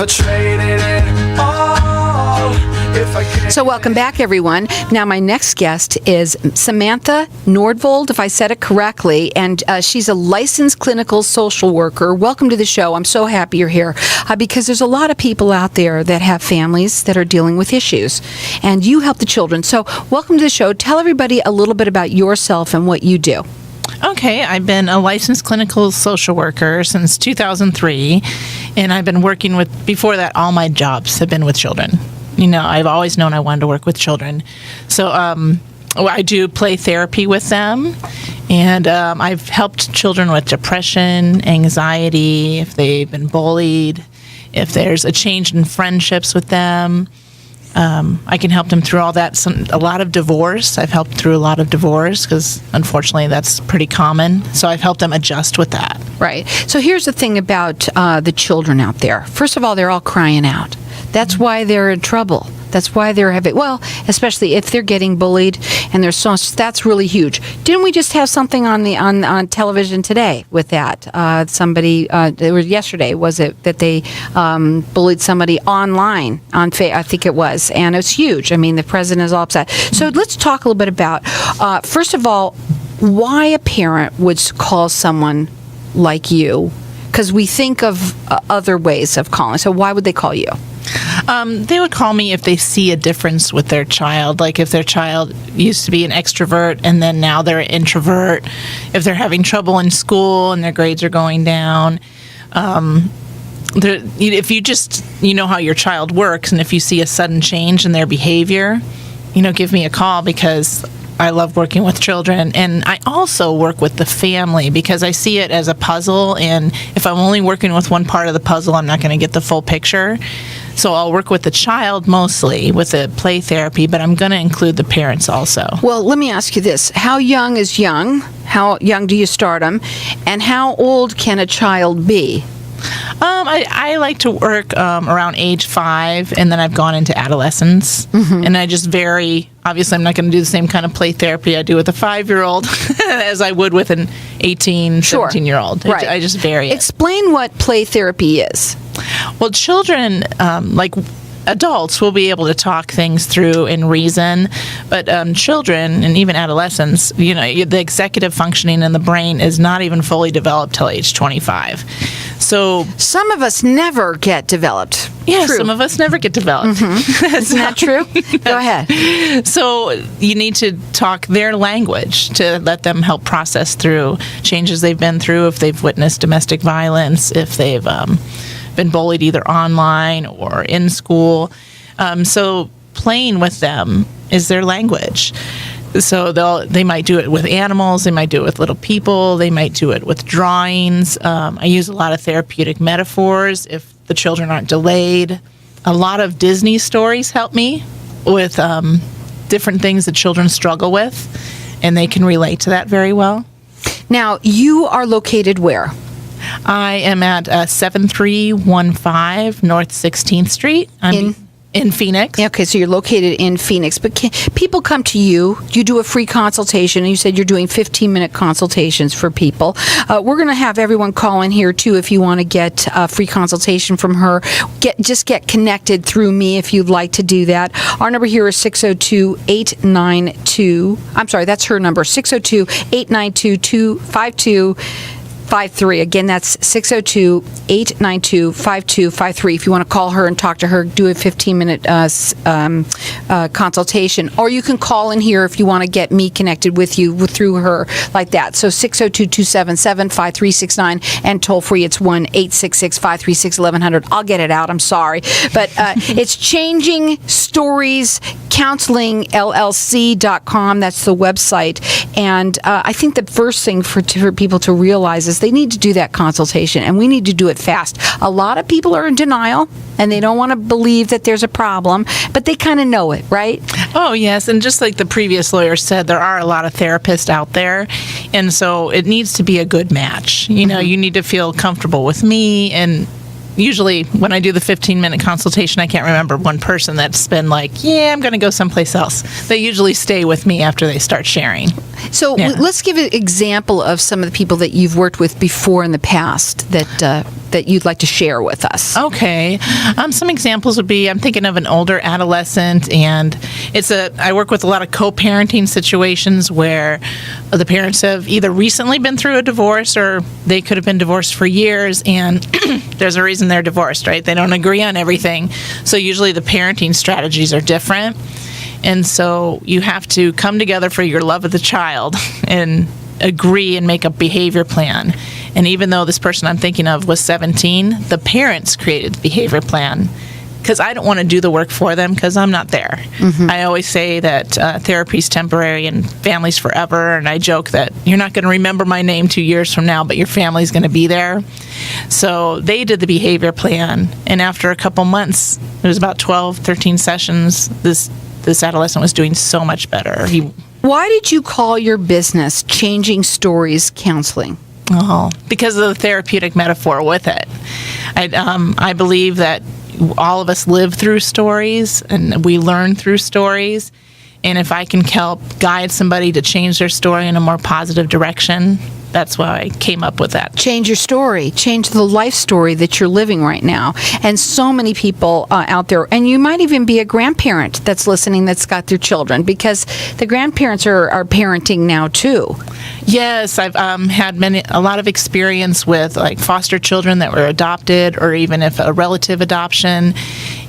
I traded it all if I could. So welcome back, everyone. Now, my next guest is Samantha Norfold, if I said it correctly, and she's a licensed clinical social worker. Welcome to the show. I'm so happy you're here because there's a lot of people out there that have families that are dealing with issues, and you help the children. So welcome to the show. Tell everybody a little bit about yourself and what you do. Okay, I've been a licensed clinical social worker since 2003, and I've been working with, before that, all my jobs have been with children. You know, I've always known I wanted to work with children. So I do play therapy with them, and I've helped children with depression, anxiety, if they've been bullied, if there's a change in friendships with them. I can help them through all that. A lot of divorce. I've helped through a lot of divorce because, unfortunately, that's pretty common. So I've helped them adjust with that. Right. So here's the thing about the children out there. First of all, they're all crying out. That's why they're in trouble. That's why they're having, well, especially if they're getting bullied, and there's so that's really huge. Didn't we just have something on television today with that? Somebody, it was yesterday, was it, that they bullied somebody online on I think it was, and it's huge. I mean, the president is all upset. So let's talk a little bit about, first of all, why a parent would call someone like you, because we think of other ways of calling. So why would they call you? They would call me if they see a difference with their child, like if their child used to be an extrovert and then now they're an introvert, if they're having trouble in school and their grades are going down. If you just, you know how your child works, and if you see a sudden change in their behavior, give me a call, because I love working with children, and I also work with the family because I see it as a puzzle, and if I'm only working with one part of the puzzle, I'm not going to get the full picture. So I'll work with the child mostly with the play therapy, but I'm going to include the parents also. Well, let me ask you this. How young is young? How young do you start them? And how old can a child be? I like to work around age 5, and then I've gone into adolescence. Mm-hmm. And I just vary. Obviously, I'm not going to do the same kind of play therapy I do with a 5-year-old as I would with an 18, 17-year-old. Right. I just vary it. Explain what play therapy is. Well, children, like adults, will be able to talk things through and reason, but children and even adolescents, the executive functioning in the brain is not even fully developed till age 25. So some of us never get developed. Yeah, some of us never get developed. Mm-hmm. Isn't that true? Go ahead. So you need to talk their language to let them help process through changes they've been through, if they've witnessed domestic violence, if they've been bullied either online or in school. So playing with them is their language. So they might do it with animals, they might do it with little people, they might do it with drawings. I use a lot of therapeutic metaphors if the children aren't delayed. A lot of Disney stories help me with different things that children struggle with, and they can relate to that very well. Now, you are located where? I am at 7315 North 16th Street. In Phoenix. Okay, so you're located in Phoenix. But people come to you. You do a free consultation, and you said you're doing 15-minute consultations for people. We're going to have everyone call in here, too, if you want to get a free consultation from her. Just get connected through me if you'd like to do that. Our number here is 602-892. I'm sorry, that's her number, 602-892-5253. Again, that's 602-892-5253. If you want to call her and talk to her, do a 15-minute consultation. Or you can call in here if you want to get me connected with you through her like that. So 602-277-5369, and toll free, it's 1-866-536-1100. I'll get it out. I'm sorry. But it's Changing Stories Counseling LLC.com. That's the website. And I think the first thing for people to realize is they need to do that consultation, and we need to do it fast. A lot of people are in denial, and they don't want to believe that there's a problem, but they kind of know it, right? Oh, yes. And just like the previous lawyer said, there are a lot of therapists out there, and so it needs to be a good match. You need to feel comfortable with me, and usually when I do the 15-minute consultation, I can't remember one person that's been like, yeah, I'm going to go someplace else. They usually stay with me after they start sharing. So Yeah. let's give an example of some of the people that you've worked with before in the past that you'd like to share with us. Okay. Some examples would be, I'm thinking of an older adolescent, and I work with a lot of co-parenting situations where the parents have either recently been through a divorce or they could have been divorced for years, and there's a reason they're divorced, right? They don't agree on everything. So usually the parenting strategies are different. And so you have to come together for your love of the child and agree and make a behavior plan. And even though this person I'm thinking of was 17, the parents created the behavior plan because I don't want to do the work for them because I'm not there. I always say that therapy is temporary and family's forever. And I joke that you're not going to remember my name 2 years from now, but your family's going to be there. So they did the behavior plan. And after a couple months, it was about 12, 13 sessions, this adolescent was doing so much better. Why did you call your business Changing Stories Counseling? Because of the therapeutic metaphor with it. I believe that all of us live through stories and we learn through stories. And if I can help guide somebody to change their story in a more positive direction, that's why I came up with that. Change your story. Change the life story that you're living right now. And so many people out there, and you might even be a grandparent that's listening that's got their children, because the grandparents are parenting now too. Yes, I've had a lot of experience with like foster children that were adopted, or even if a relative adoption,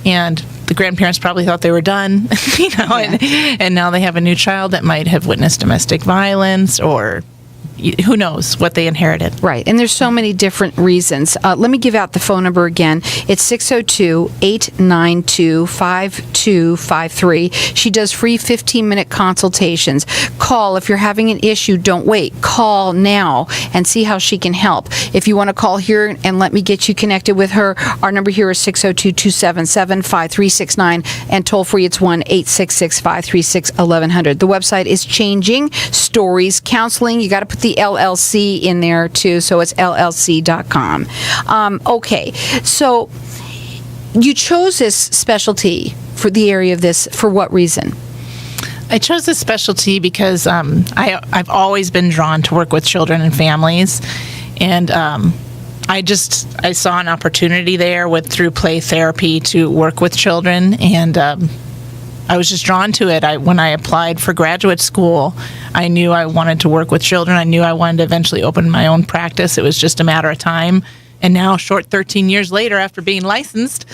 and the grandparents probably thought they were done, and now they have a new child that might have witnessed domestic violence, or who knows what they inherited. Right. And there's so many different reasons. Let me give out the phone number again. It's 602-892-5253. She does free 15-minute consultations. Call if you're having an issue. Don't wait. Call now and see how she can help. If you want to call here and let me get you connected with her, our number here is 602-277-5369, and toll free it's 1-866-536-1100. The website is Changing Stories Counseling. You got to put the LLC in there too, so it's llc.com. Okay, so you chose this specialty for the area of this for what reason? I chose this specialty because I've always been drawn to work with children and families, and I saw an opportunity there through play therapy to work with children, and I was just drawn to it. When I applied for graduate school, I knew I wanted to work with children. I knew I wanted to eventually open my own practice. It was just a matter of time. And now, 13 years later, after being licensed,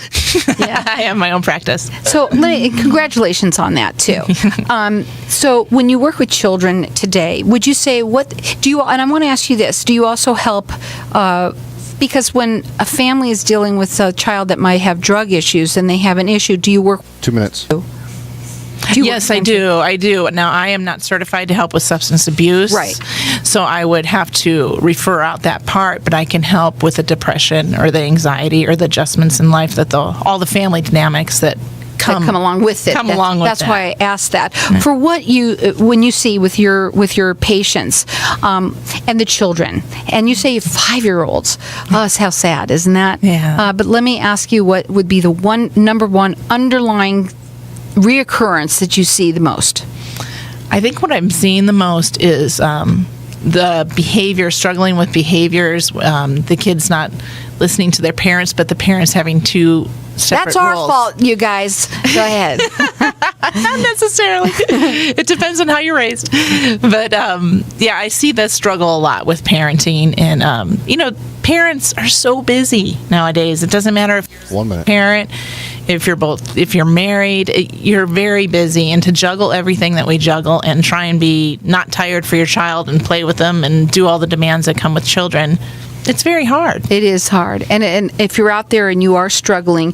I have my own practice. So, congratulations on that too. So, when you work with children today, would you say and I want to ask you this: do you also help? Because when a family is dealing with a child that might have drug issues and they have an issue, do you work? 2 minutes. Yes, I do. I do. Now, I am not certified to help with substance abuse. Right. So I would have to refer out that part, but I can help with the depression or the anxiety or the adjustments in life all the family dynamics that come along with it. That's why I asked that. Right. For what when you see with your patients and the children, and you say 5-year-olds, how sad, isn't that? Yeah. But let me ask you, what would be the number one underlying reoccurrence that you see the most? I think what I'm seeing the most is the behavior, struggling with behaviors, the kids not listening to their parents, but the parents having two separate That's our roles. fault, you guys. Go ahead. Not necessarily. It depends on how you're raised. But I see this struggle a lot with parenting, and parents are so busy nowadays. It doesn't matter if you're 1 minute. a parent, if you're married, you're very busy, and to juggle everything that we juggle and try and be not tired for your child and play with them and do all the demands that come with children, it's very hard. It is hard. And if you're out there and you are struggling,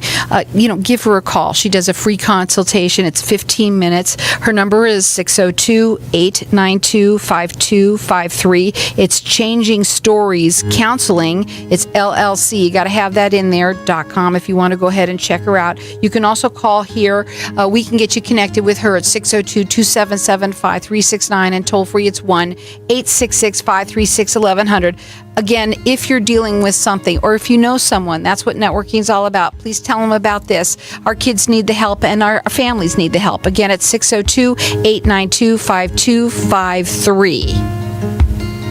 give her a call. She does a free consultation. It's 15 minutes. Her number is 602-892-5253. It's Changing Stories Counseling. It's LLC. You got to have that in there, .com, if you want to go ahead and check her out. You can also call here. We can get you connected with her at 602-277-5369, and toll free it's 1-866-536-1100. Again, if if you're dealing with something or if you know someone, that's what networking is all about. Please tell them about this. Our kids need the help and our families need the help. Again, it's 602-892-5253.